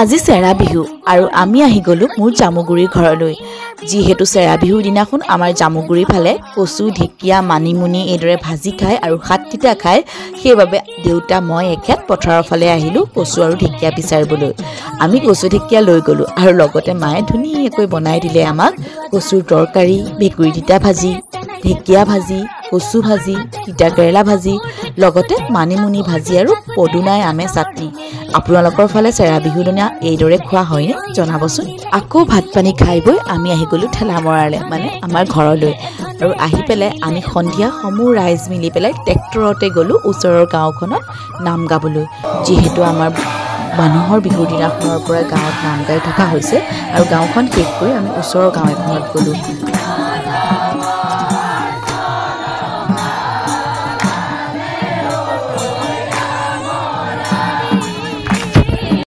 আজি চেৰা বিহু আৰু আমি আহি গলো মোৰ জামুগুৰিৰ ঘৰলৈ। যিহেতু চেৰা বিহুৰ দিনাখন আমাৰ জামুগুৰিৰ ফালে কচু ঢেকীয়া মানিমুনি এইদৰে ভাজি খায় আৰু শাক তিতা খায়, সেইবাবে দেউতা মই এখেত পথাৰৰ ফালে আহিলোঁ কচু আৰু ঢেকীয়া বিচাৰিবলৈ। আমি কচু ঢেকীয়া লৈ গ'লোঁ আৰু লগতে মায়ে ধুনীয়াকৈ বনাই দিলে আমাক কচুৰ তৰকাৰী, ভেকুৰী তিতা ভাজি, ঢেকীয়া ভাজি, কচু ভাজি, তিতা কেৰেলা ভাজি, লগতে মানিমুনি ভাজি আৰু পদুনাই আমে চাটনি। আপোনালোকৰ ফালে চেৰা বিহুৰ দিনা এইদৰে খোৱা হয়নে জনাবচোন। আকৌ ভাত পানী খাই বৈ আমি আহি গ'লোঁ ঠেলামৰালৈ, মানে আমাৰ ঘৰলৈ। আৰু আহি পেলাই আমি সন্ধিয়া সমূহ ৰাইজ মিলি পেলাই ট্ৰেক্টৰতে গ'লোঁ ওচৰৰ গাঁওখনত নাম গাবলৈ। যিহেতু আমাৰ মানুহৰ বিহুৰ দিনাখনৰ পৰা গাঁৱত নাম গাই থকা হৈছে আৰু গাঁওখন শেষ কৰি আমি ওচৰৰ গাঁও এখনত গ'লোঁ।